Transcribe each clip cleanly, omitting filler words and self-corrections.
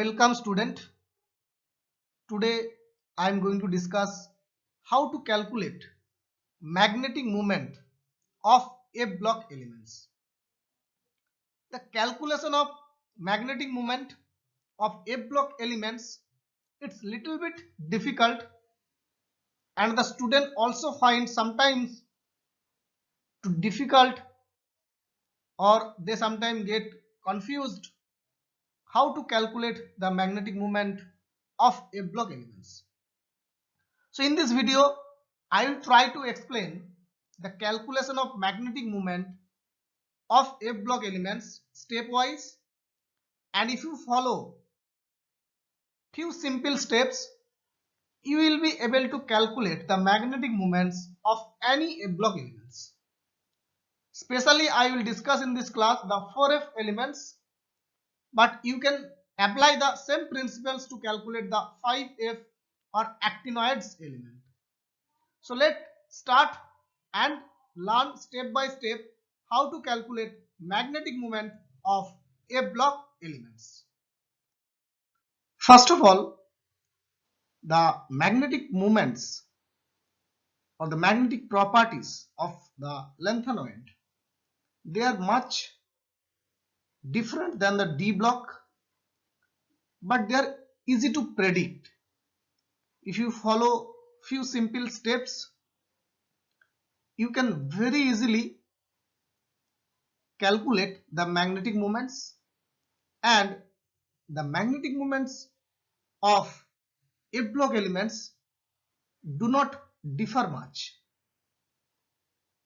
Welcome student. Today I am going to discuss how to calculate magnetic moment of F block elements. The calculation of magnetic moment of F block elements, it's little bit difficult, and the student also finds sometimes too difficult, or they sometimes get confused how to calculate the magnetic moment of F block elements. So in this video, I will try to explain the calculation of magnetic moment of F block elements stepwise, and if you follow few simple steps, you will be able to calculate the magnetic moments of any F block elements. Especially I will discuss in this class the 4F elements, but you can apply the same principles to calculate the 5F or actinoids element. So let's start and learn step by step how to calculate magnetic moment of F block elements. First of all, the magnetic moments or the magnetic properties of the lanthanoid, they are much different than the D block, but they are easy to predict. If you follow few simple steps, you can very easily calculate the magnetic moments, and the magnetic moments of F block elements do not differ much.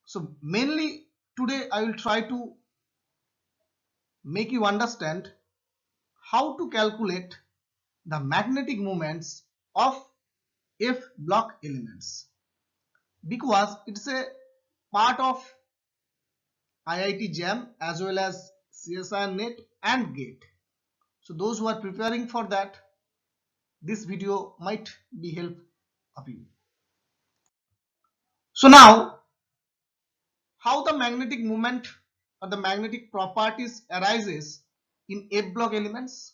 So mainly today I will try to make you understand how to calculate the magnetic moments of F block elements, because it's a part of IIT JAM as well as CSIR NET and GATE. So those who are preparing for that, this video might be help of you. So now, how the magnetic moment or the magnetic properties arises in F block elements?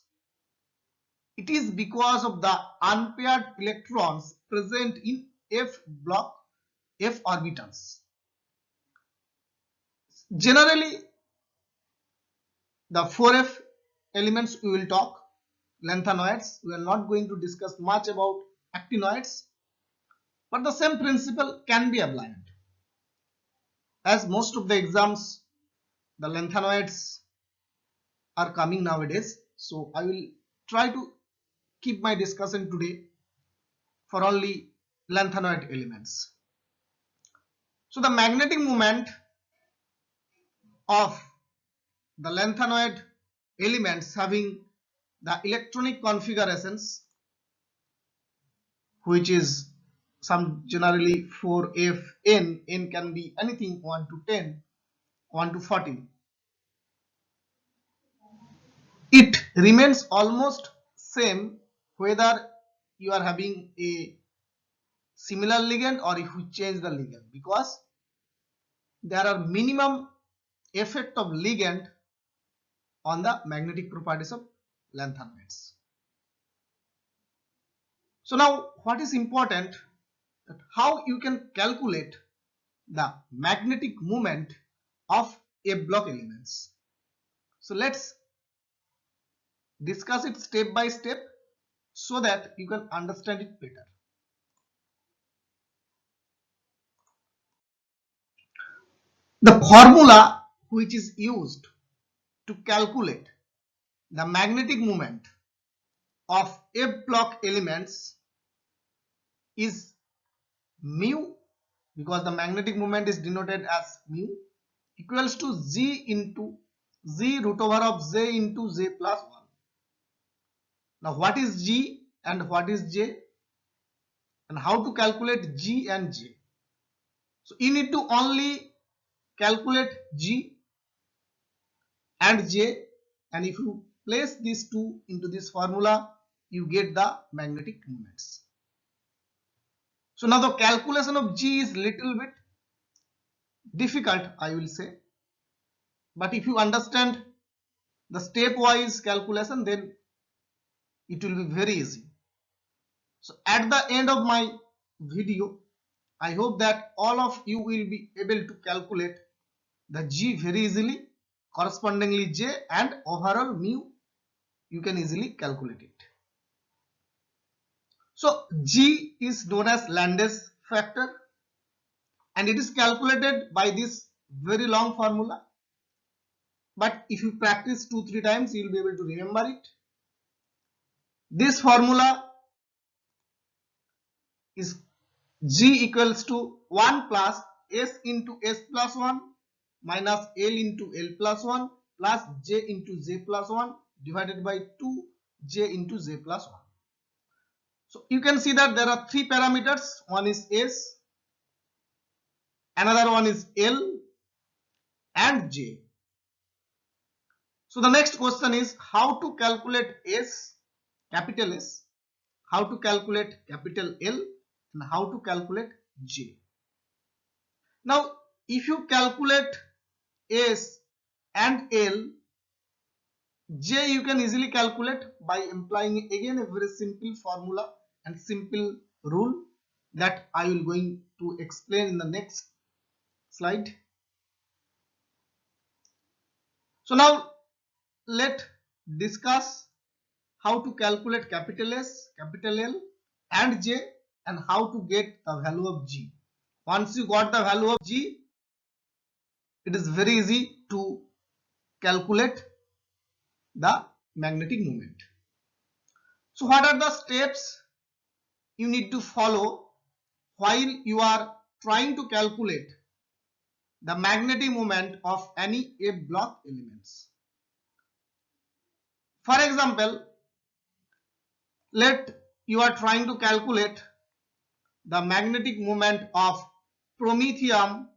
It is because of the unpaired electrons present in F block F orbitals. Generally, the 4F elements we will talk, lanthanoids. We are not going to discuss much about actinoids, but the same principle can be applied. As most of the exams, the lanthanoids are coming nowadays, so I will try to keep my discussion today for only lanthanoid elements. So the magnetic moment of the lanthanoid elements having the electronic configurations, which is some generally 4Fn, n can be anything 1 to 10, 1 to 40. It remains almost same whether you are having a similar ligand or if we change the ligand, because there are minimum effect of ligand on the magnetic properties of lanthanoids. So now what is important, that how you can calculate the magnetic moment of F block elements. So let's discuss it step by step so that you can understand it better. The formula which is used to calculate the magnetic moment of F block elements is mu, because the magnetic moment is denoted as mu, equals to G into Z root over of J into J plus 1. Now what is G and what is J, and how to calculate G and J? So you need to only calculate G and J, and if you place these two into this formula, you get the magnetic moments. So now the calculation of G is little bit difficult, I will say, but if you understand the stepwise calculation, then it will be very easy. So at the end of my video, I hope that all of you will be able to calculate the G very easily, correspondingly J, and overall mu you can easily calculate it. So G is known as Landes factor, and it is calculated by this very long formula. But if you practice 2-3 times, you will be able to remember it. This formula is G equals to 1 plus S into S plus 1 minus L into L plus 1 plus J into J plus 1 divided by 2J into J plus 1. So you can see that there are 3 parameters. One is S, another one is L, and J. So the next question is how to calculate S, capital S, how to calculate capital L, and how to calculate J. Now if you calculate S and L, J you can easily calculate by employing again a very simple formula and simple rule that I will going to explain in the next slide. So now let's discuss how to calculate capital S, capital L, and J, and how to get the value of G. Once you got the value of G, it is very easy to calculate the magnetic moment. So what are the steps you need to follow while you are trying to calculate the magnetic moment of any A block elements? For example, let you are trying to calculate the magnetic moment of promethium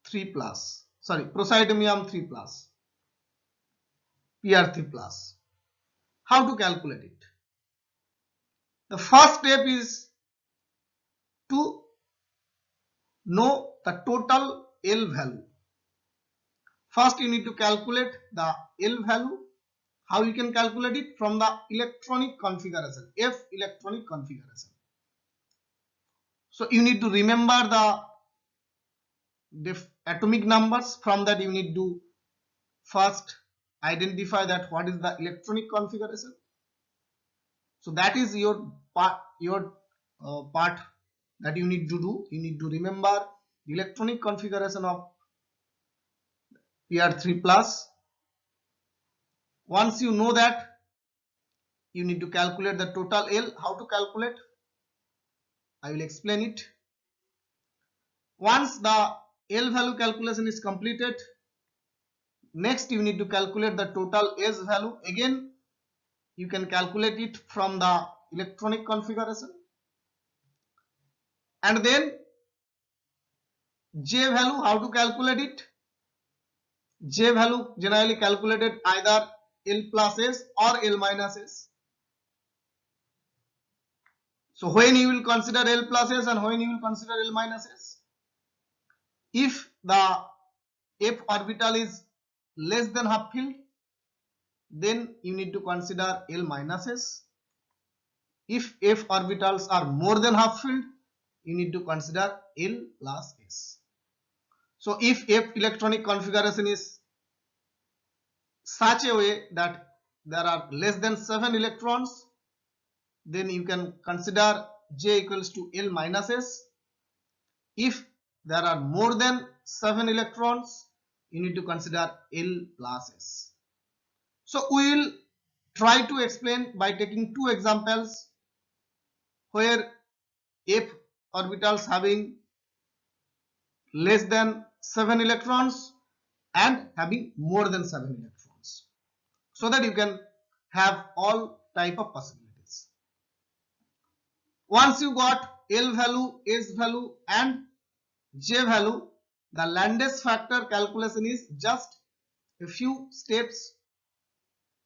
3 plus, sorry, praseodymium 3 plus, PR3 plus. How to calculate it? The first step is to know the total L value. First you need to calculate the L value. How you can calculate it? From the electronic configuration, F electronic configuration. So you need to remember the atomic numbers. From that you need to first identify that what is the electronic configuration. So that is your part that you need to do. You need to remember the electronic configuration of PR3 plus. Once you know that, you need to calculate the total L. How to calculate? I will explain it. Once the L value calculation is completed, next you need to calculate the total S value. Again, you can calculate it from the electronic configuration. And then J value, how to calculate it? J value generally calculated either L plus S or L minus S. So when you will consider L plus S and when you will consider L minus S? If the F orbital is less than half filled, then you need to consider L minus S. If F orbitals are more than half filled, you need to consider L plus S. So if F electronic configuration is such a way that there are less than 7 electrons, then you can consider J equals to L minus S. If there are more than 7 electrons, you need to consider L plus S. So we will try to explain by taking 2 examples where F orbitals having less than 7 electrons and having more than 7 electrons, so that you can have all type of possibilities. Once you got L value, S value, and J value, the Landes factor calculation is just a few steps,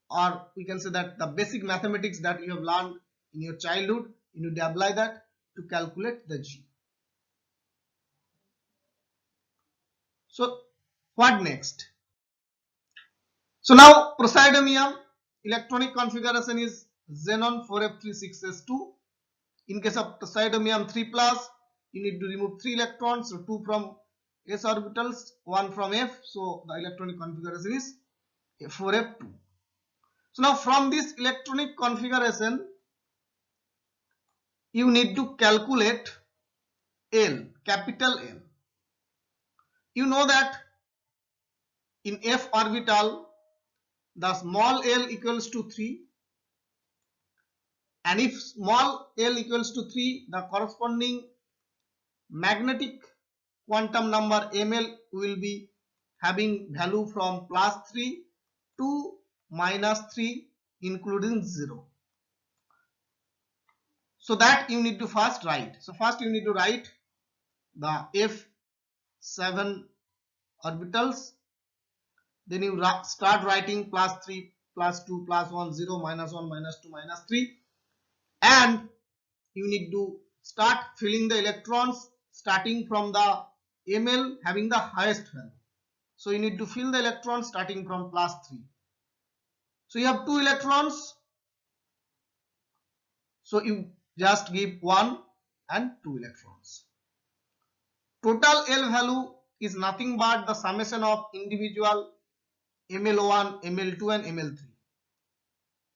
or we can say that the basic mathematics that you have learned in your childhood, you need to apply that to calculate the G. So what next? So now praseodymium electronic configuration is xenon 4f36s2. In case of praseodymium 3 plus, you need to remove 3 electrons, so 2 from s orbitals, 1 from f, so the electronic configuration is 4f2. So now from this electronic configuration, you need to calculate L, capital L. You know that in f orbital, the small l equals to 3, and if small l equals to 3, the corresponding magnetic quantum number ml will be having value from plus 3 to minus 3 including 0. So that you need to first write. So first you need to write the f7 orbitals, then you start writing plus 3, plus 2, plus 1, 0, minus 1, minus 2, minus 3, and you need to start filling the electrons starting from the ml having the highest value. So you need to fill the electrons starting from plus 3. So you have 2 electrons, so you just give 1 and 2 electrons. Total L value is nothing but the summation of individual ML1, ML2 and ML3.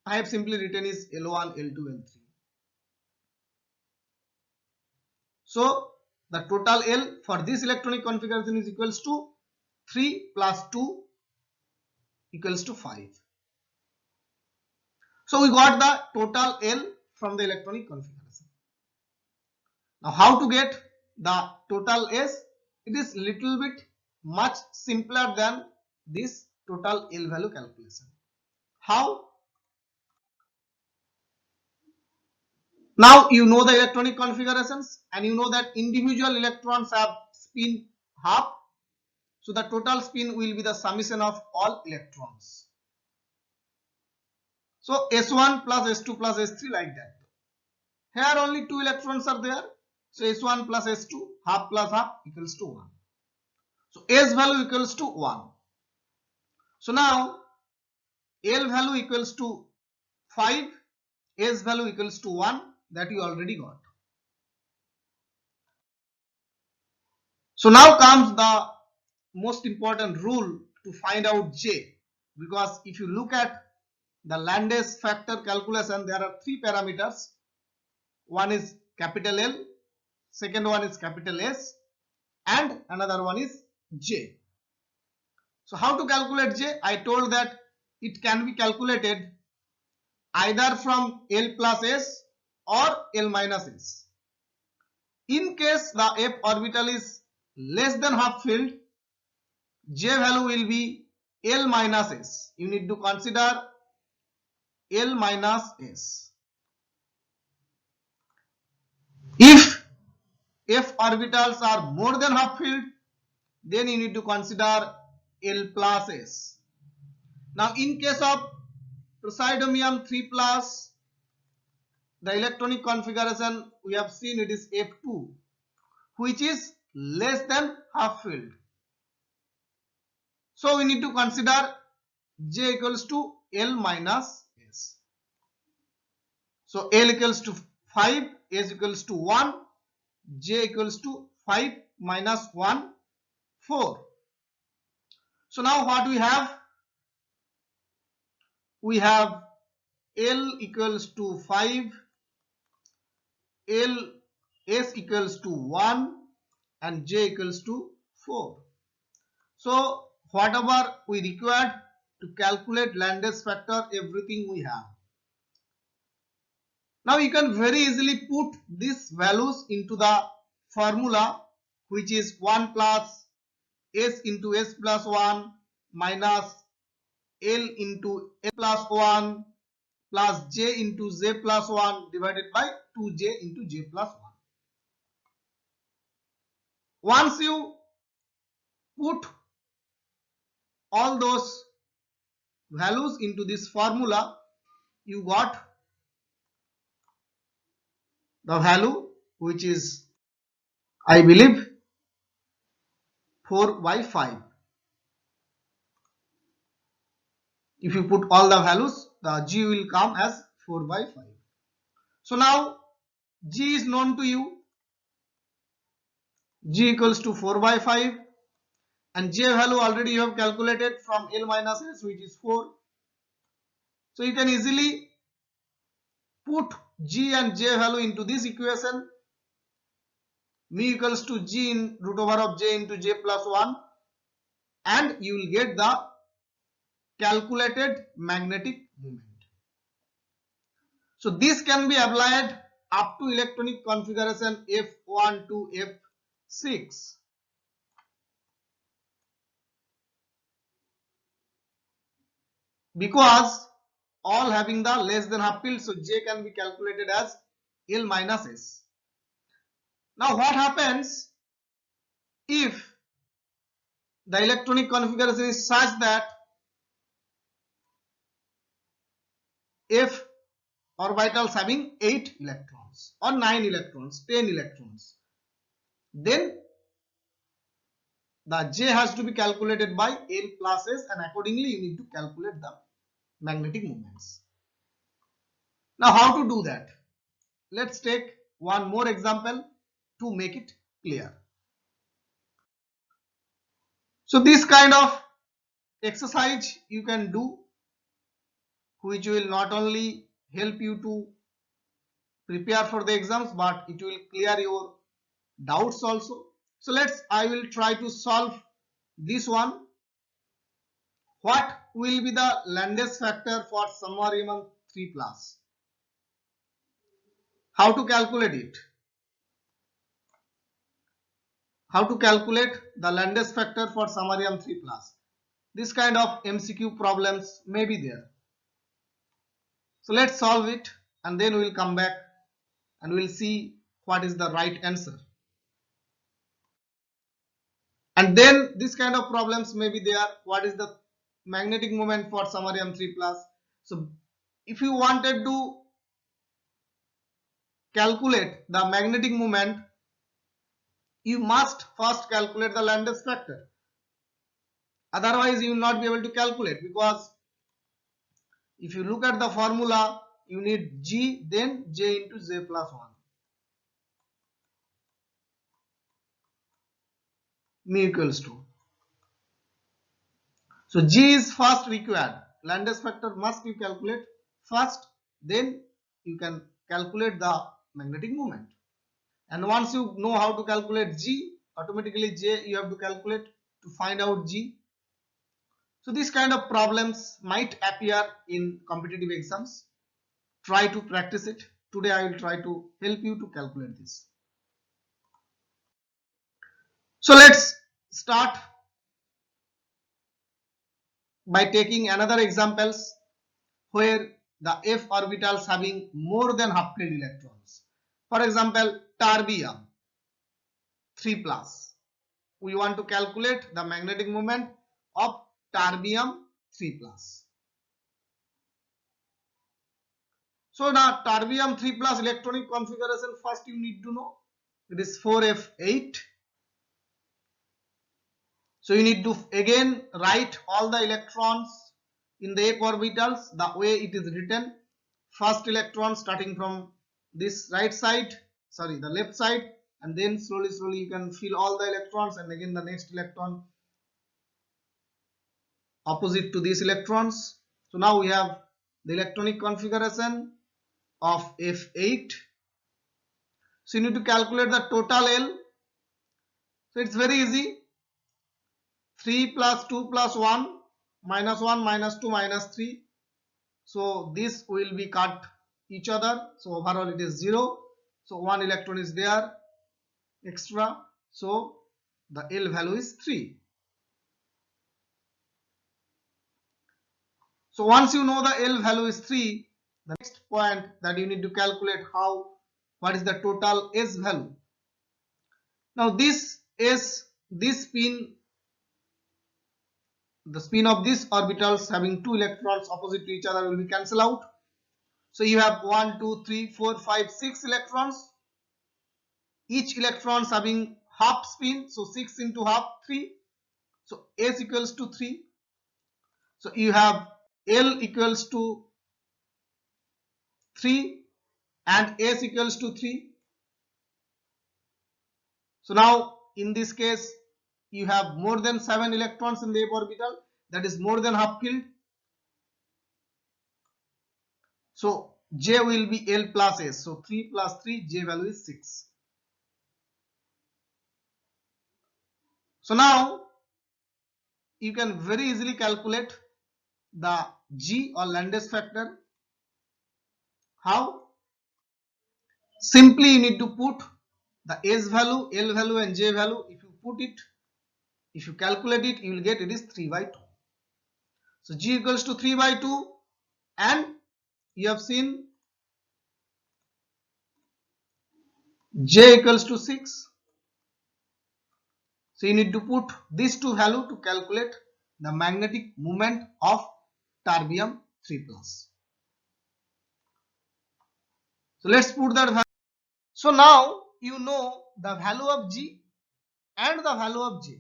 I have simply written is L1, L2, L3. So the total L for this electronic configuration is equals to 3 plus 2 equals to 5. So we got the total L from the electronic configuration. Now how to get the total S? It is little bit much simpler than this total L value calculation. How? Now you know the electronic configurations and you know that individual electrons have spin half. So the total spin will be the summation of all electrons. So S1 plus S2 plus S3 like that. Here only 2 electrons are there. So S1 plus S2, half plus half equals to 1. So S value equals to 1. So now L value equals to 5, S value equals to 1, that you already got. So now comes the most important rule to find out J, because if you look at the Landes factor calculation, there are 3 parameters. One is capital L, second one is capital S, and another one is J. So how to calculate J? I told that it can be calculated either from L plus S or L minus S. In case the f orbital is less than half filled, J value will be L minus S. You need to consider L minus S. If f orbitals are more than half filled, then you need to consider L plus S. Now in case of praseodymium 3 plus, the electronic configuration we have seen it is F2, which is less than half filled. So we need to consider J equals to L minus S. So L equals to 5, S equals to 1, J equals to 5 minus 1, 4. So now what we have? We have L equals to 5, L S equals to 1 and J equals to 4. So whatever we required to calculate Landes factor, everything we have. Now you can very easily put these values into the formula, which is 1 plus S into S plus 1 minus L into S plus 1 plus J into J plus 1 divided by 2J into J plus 1. Once you put all those values into this formula, you got the value which is, I believe, 4 by 5. If you put all the values, the G will come as 4 by 5. So now G is known to you. G equals to 4 by 5, and J value already you have calculated from L minus S, which is 4. So you can easily put G and J value into this equation. Mu equals to G in root over of J into J plus 1, and you will get the calculated magnetic moment. So this can be applied up to electronic configuration F1 to F6. Because all having the less than half field, so J can be calculated as L minus S. Now what happens if the electronic configuration is such that F orbitals having 8 electrons or 9 electrons, 10 electrons, then the J has to be calculated by L plus S, and accordingly you need to calculate the magnetic moments. Now how to do that? Let's take one more example to make it clear. So this kind of exercise you can do, which will not only help you to prepare for the exams, but it will clear your doubts also. So I will try to solve this one. What will be the Landes factor for samarium 3 plus? How to calculate it? How to calculate the Landes factor for samarium 3 plus? This kind of MCQ problems may be there. So let's solve it, and then we will come back and we will see what is the right answer. And then this kind of problems may be there. What is the magnetic moment for samarium 3 plus? So if you wanted to calculate the magnetic moment, you must first calculate the Landes factor. Otherwise you will not be able to calculate, because if you look at the formula, you need G then J into J plus 1. Mu equals to. So G is first required. Landes factor must you calculate first, then you can calculate the magnetic moment. And once you know how to calculate G, automatically J you have to calculate to find out G. So these kind of problems might appear in competitive exams. Try to practice it. Today I will try to help you to calculate this. So let's start by taking another examples where the f orbitals having more than half filled electrons. For example, terbium 3 plus. We want to calculate the magnetic moment of terbium 3 plus. So now terbium 3 plus electronic configuration, first you need to know it is 4f8. So you need to again write all the electrons in the f orbitals the way it is written. First electron starting from this right side, sorry, the left side, and then slowly you can fill all the electrons, and again the next electron opposite to these electrons. So now we have the electronic configuration of F8. So you need to calculate the total L. So it's very easy. 3 plus 2 plus 1 minus 1 minus 2 minus 3. So this will be cut each other. So overall it is 0. So 1 electron is there extra. So the L value is 3. So once you know the L value is 3, the next point that you need to calculate what is the total S value. Now this spin, the spin of these orbitals having 2 electrons opposite to each other will be cancelled out. So you have 1, 2, 3, 4, 5, 6 electrons. Each electrons having half spin, so 6 into half 3. So S equals to 3. So you have L equals to 3 and S equals to 3. So now in this case you have more than 7 electrons in the f orbital, that is more than half filled. So J will be L plus S. So 3 plus 3, J value is 6. So now you can very easily calculate the G or Landes factor. How? Simply you need to put the S value, L value and J value. If you put it, if you calculate it, you will get it is 3 by 2. So G equals to 3 by 2, and you have seen J equals to 6. So you need to put these two value to calculate the magnetic moment of terbium 3 plus. So let's put that value. So now you know the value of G and the value of J.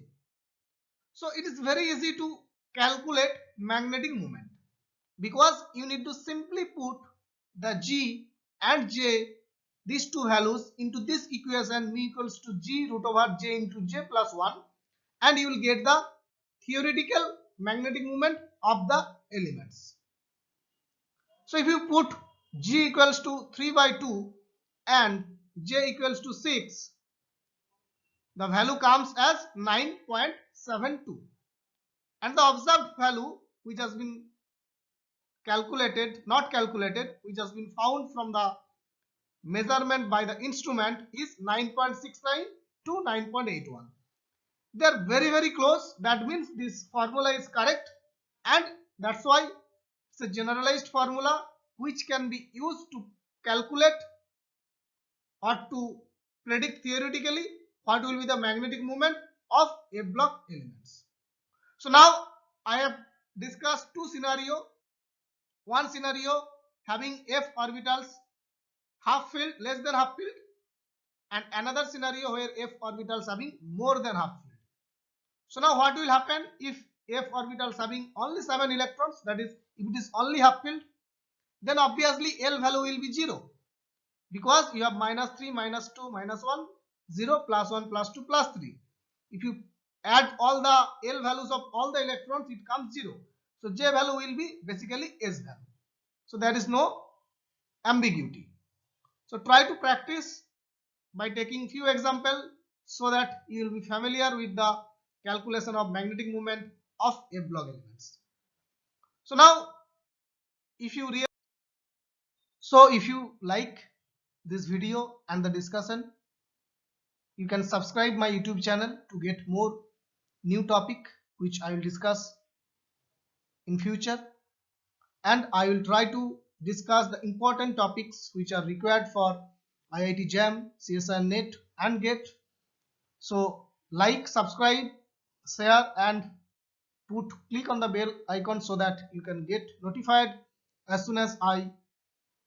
So it is very easy to calculate magnetic moment, because you need to simply put the G and J, these two values, into this equation, mu equals to G root over J into J plus 1, and you will get the theoretical magnetic moment of the elements. So if you put G equals to 3 by 2 and J equals to 6, the value comes as 9.72, and the observed value which has been which has been found from the measurement by the instrument is 9.69 to 9.81. They are very close. That means this formula is correct, and that's why it's a generalized formula which can be used to calculate or to predict theoretically what will be the magnetic moment of a block elements. So now I have discussed two scenarios. One scenario having f orbitals half filled, less than half filled, and another scenario where f orbitals having more than half filled. So now what will happen if f orbitals having only 7 electrons, that is if it is only half filled, then obviously L value will be 0, because you have minus 3, minus 2, minus 1, 0, plus 1, plus 2, plus 3. If you add all the L values of all the electrons, it comes 0. So J value will be basically S value. So there is no ambiguity. So try to practice by taking few examples so that you will be familiar with the calculation of magnetic moment of F block elements. So now if you like this video and the discussion, you can subscribe my YouTube channel to get more new topic which I will discuss in future, and I will try to discuss the important topics which are required for IIT JAM, CSIR NET and GATE. So like, subscribe, share and click on the bell icon so that you can get notified as soon as I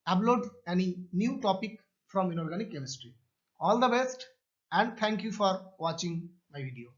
upload any new topic from inorganic chemistry. All the best and thank you for watching my video.